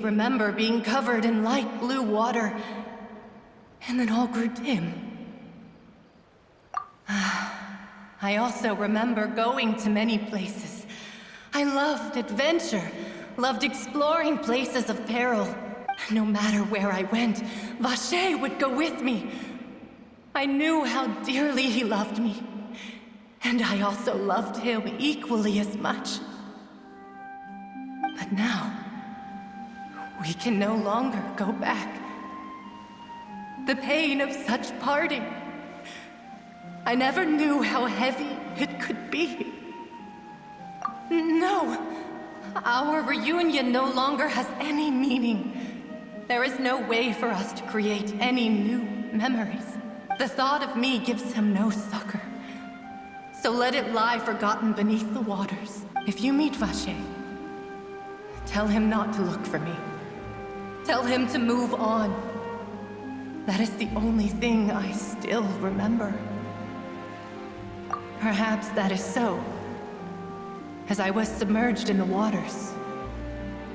Remember being covered in light blue water, and then all grew dim. I also remember going to many places. I loved adventure, loved exploring places of peril. No matter where I went, Vacher would go with me. I knew how dearly he loved me, and I also loved him equally as much. But now, we can no longer go back. The pain of such parting. I never knew how heavy it could be. No, our reunion no longer has any meaning. There is no way for us to create any new memories. The thought of me gives him no succor. So let it lie forgotten beneath the waters. If you meet Vacher, tell him not to look for me. Tell him to move on. That is the only thing I still remember. Perhaps that is so. As I was submerged in the waters,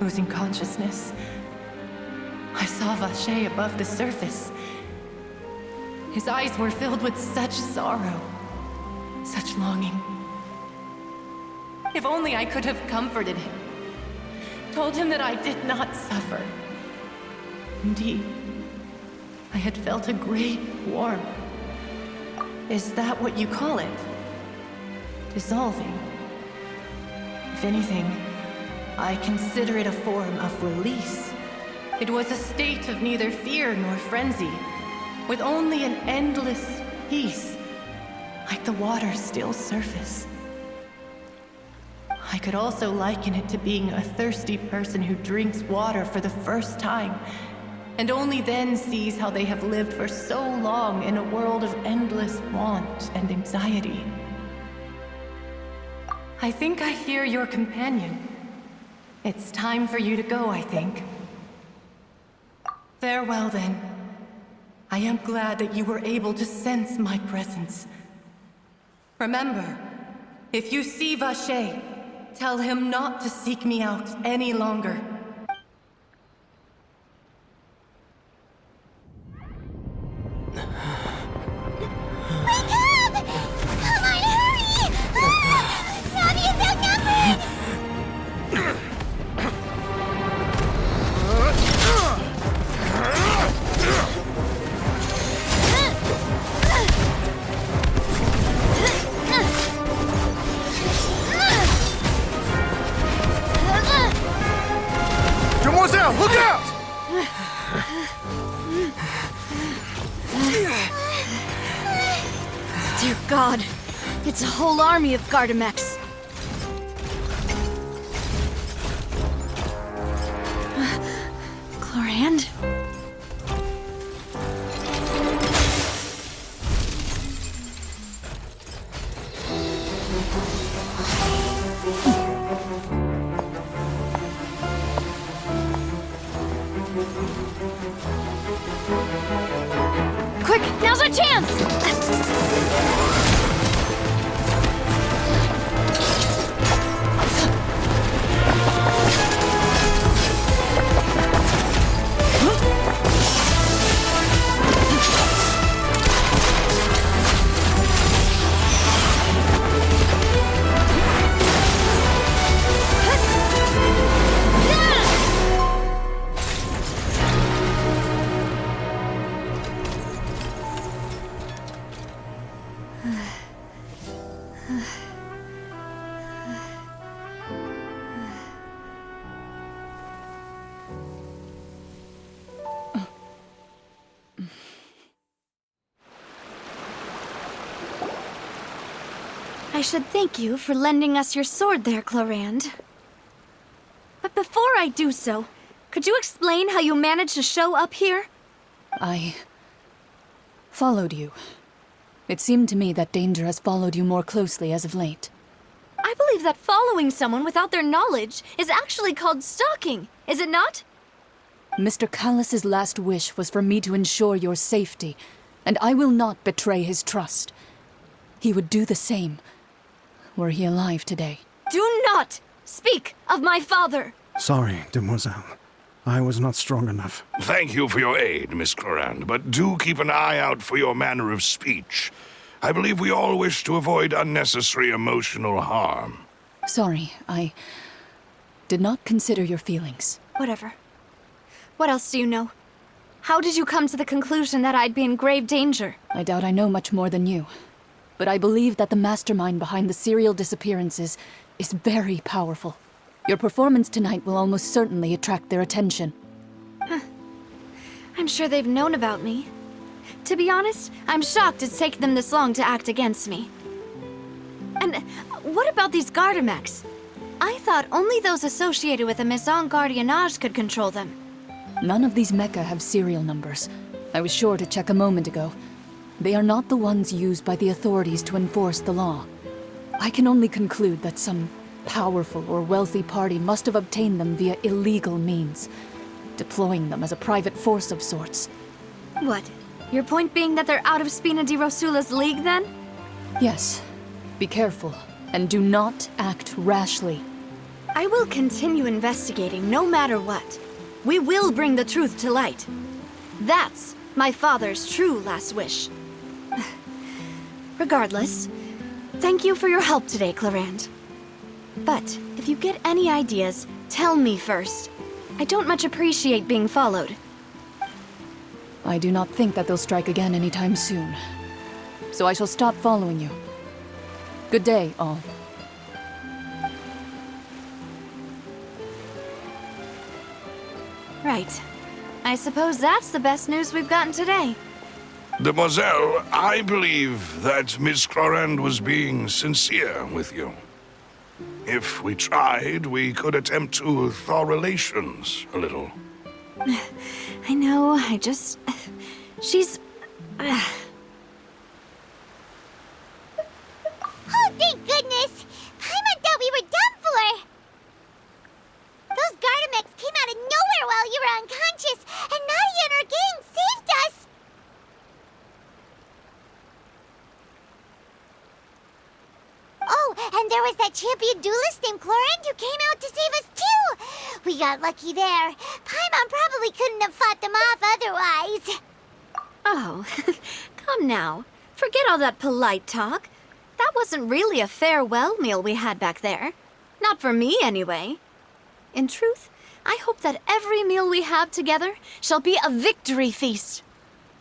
losing consciousness, I saw Vacher above the surface. His eyes were filled with such sorrow, such longing. If only I could have comforted him, told him that I did not suffer. Indeed, I had felt a great warmth. Is that what you call it? Dissolving? If anything, I consider it a form of release. It was a state of neither fear nor frenzy, with only an endless peace, like the water's still surface. I could also liken it to being a thirsty person who drinks water for the first time, and only then sees how they have lived for so long in a world of endless want and anxiety. I think I hear your companion. It's time for you to go, I think. Farewell, then. I am glad that you were able to sense my presence. Remember, if you see Vacher, tell him not to seek me out any longer. Look out! Dear God, it's a whole army of Gardamex. Chlorand? Quick, now's our chance! I should thank you for lending us your sword there, Chlorand. But before I do so, could you explain how you managed to show up here? I followed you. It seemed to me that danger has followed you more closely as of late. I believe that following someone without their knowledge is actually called stalking, is it not? Mr. Callus's last wish was for me to ensure your safety, and I will not betray his trust. He would do the same, were he alive today. Do not speak of my father! Sorry, demoiselle. I was not strong enough. Thank you for your aid, Miss Clorand, but do keep an eye out for your manner of speech. I believe we all wish to avoid unnecessary emotional harm. Sorry, I did not consider your feelings. Whatever. What else do you know? How did you come to the conclusion that I'd be in grave danger? I doubt I know much more than you. But I believe that the mastermind behind the serial disappearances is very powerful. Your performance tonight will almost certainly attract their attention. I'm sure they've known about me. To be honest, I'm shocked it's taken them this long to act against me. And what about these Gardamex? I thought only those associated with the Maison Gardiennage could control them. None of these mecha have serial numbers. I was sure to check a moment ago. They are not the ones used by the authorities to enforce the law. I can only conclude that some powerful or wealthy party must have obtained them via illegal means, deploying them as a private force of sorts. What? Your point being that they're out of Spina di Rosula's league, then? Yes. Be careful, and do not act rashly. I will continue investigating no matter what. We will bring the truth to light. That's my father's true last wish. Regardless, thank you for your help today, Clorand. But if you get any ideas, tell me first. I don't much appreciate being followed. I do not think that they'll strike again anytime soon. So I shall stop following you. Good day, all. Right. I suppose that's the best news we've gotten today. Demoiselle, I believe that Miss Clorand was being sincere with you. If we tried, we could attempt to thaw relations a little. I know, she's... Oh, thank goodness! Paimon thought we were done for! Those Gardamex came out of nowhere while you were unconscious, and Nadia and her gang saved us! Oh, and there was that champion duelist named Clorand who came out to save us too! We got lucky there. Paimon probably couldn't have fought them off otherwise. Oh, come now. Forget all that polite talk. That wasn't really a farewell meal we had back there. Not for me, anyway. In truth, I hope that every meal we have together shall be a victory feast.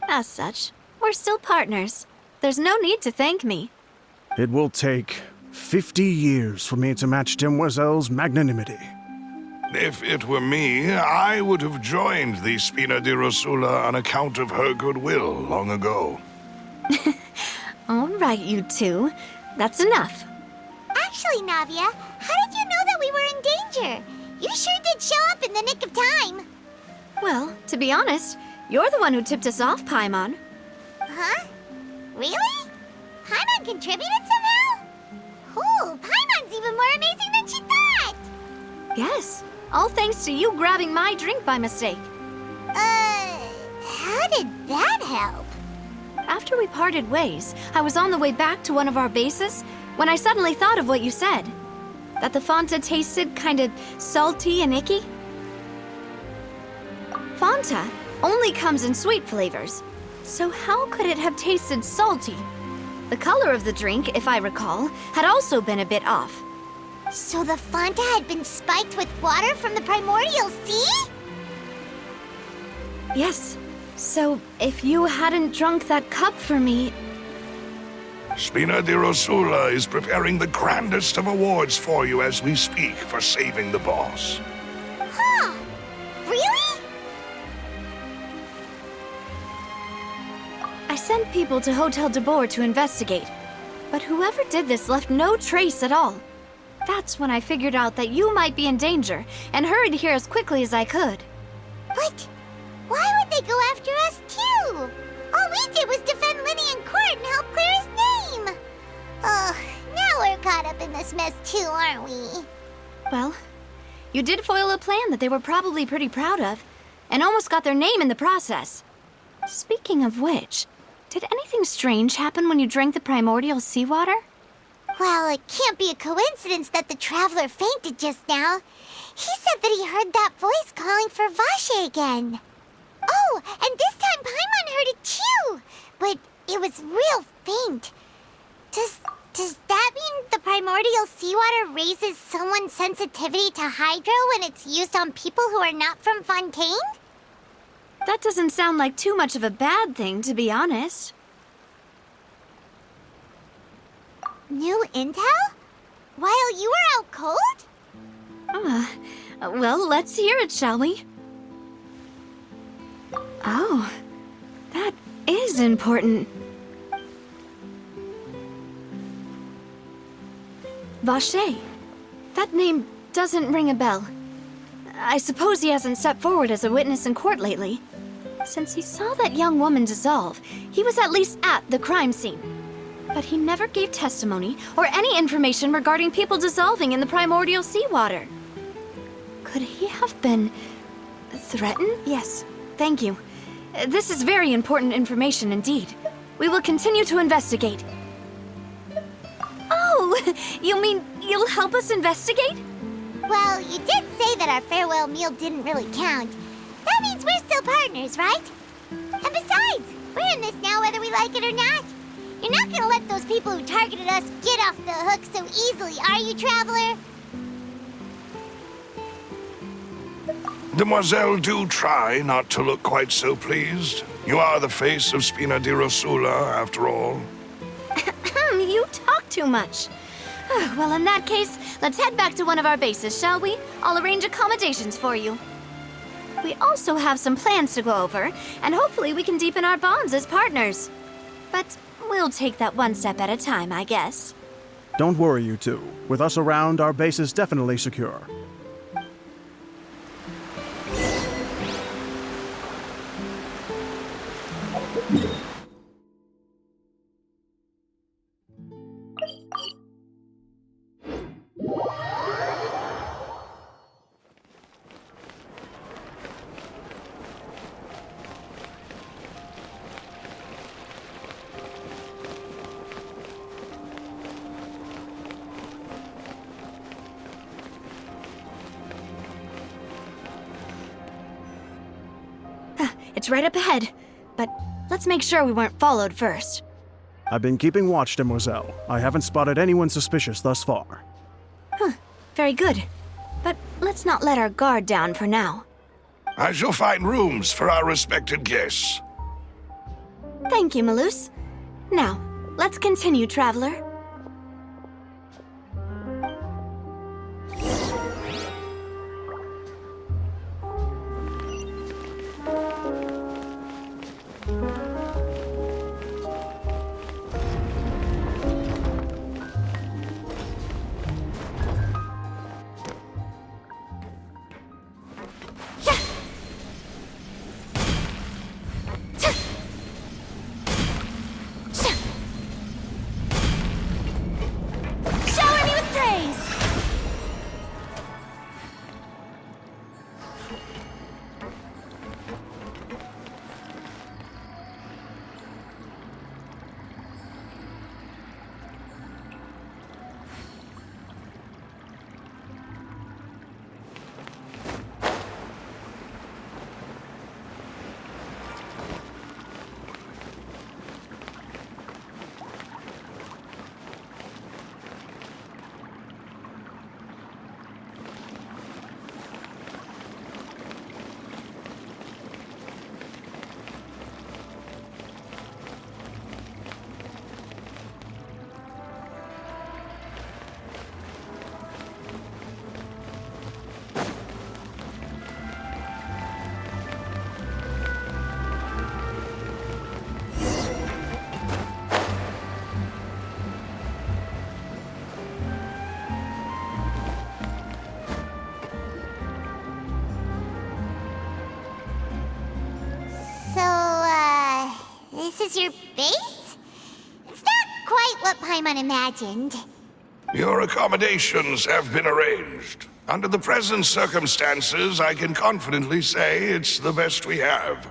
As such, we're still partners. There's no need to thank me. It will take 50 years for me to match Demoiselle's magnanimity. If it were me, I would have joined the Spina di Rosula on account of her goodwill long ago. All right, you two. That's enough. Actually, Navia, how did you know that we were in danger? You sure did show up in the nick of time. Well, to be honest, you're the one who tipped us off, Paimon. Huh? Really? Paimon contributed somehow? Ooh, Paimon's even more amazing than she thought! Yes, all thanks to you grabbing my drink by mistake. How did that help? After we parted ways, I was on the way back to one of our bases when I suddenly thought of what you said. That the Fanta tasted kind of salty and icky. Fanta only comes in sweet flavors, so how could it have tasted salty? The color of the drink, if I recall, had also been a bit off. So the Fanta had been spiked with water from the primordial sea? Yes. So, if you hadn't drunk that cup for me... Spina di Rosula is preparing the grandest of awards for you as we speak for saving the boss. Huh? Really? I sent people to Hotel de Boer to investigate, but whoever did this left no trace at all. That's when I figured out that you might be in danger and hurried here as quickly as I could. But why would they go after us too? All we did was defend Lenny in court and help clear his name. Ugh, now we're caught up in this mess too, aren't we? Well, you did foil a plan that they were probably pretty proud of, and almost got their name in the process. Speaking of which, did anything strange happen when you drank the primordial seawater? Well, it can't be a coincidence that the traveler fainted just now. He said that he heard that voice calling for Vache again. Oh, and this time Paimon heard it too, but it was real faint. Does that mean the primordial seawater raises someone's sensitivity to hydro when it's used on people who are not from Fontaine? That doesn't sound like too much of a bad thing, to be honest. New intel? While you were out cold? Well, let's hear it, shall we? Oh, that is important. Vache. That name doesn't ring a bell. I suppose he hasn't stepped forward as a witness in court lately. Since he saw that young woman dissolve, he was at least at the crime scene. But he never gave testimony or any information regarding people dissolving in the primordial seawater. Could he have been threatened? Yes, thank you. This is very important information indeed. We will continue to investigate. Oh, you mean you'll help us investigate? Well, you did say that our farewell meal didn't really count. That means we're still partners, right? And besides, we're in this now whether we like it or not. You're not gonna let those people who targeted us get off the hook so easily, are you, Traveler? Demoiselle, do try not to look quite so pleased. You are the face of Spina di Rosula, after all. You talk too much. Well, in that case, let's head back to one of our bases, shall we? I'll arrange accommodations for you. We also have some plans to go over, and hopefully we can deepen our bonds as partners. But we'll take that one step at a time, I guess. Don't worry, you two. With us around, our base is definitely secure. It's right up ahead, but let's make sure we weren't followed first. I've been keeping watch, Demoiselle. I haven't spotted anyone suspicious thus far. Very good. But let's not let our guard down for now. I shall find rooms for our respected guests. Thank you, Malus. Now, let's continue, Traveler. Shower me with praise! This is your base? It's not quite what Paimon imagined. Your accommodations have been arranged. Under the present circumstances, I can confidently say it's the best we have.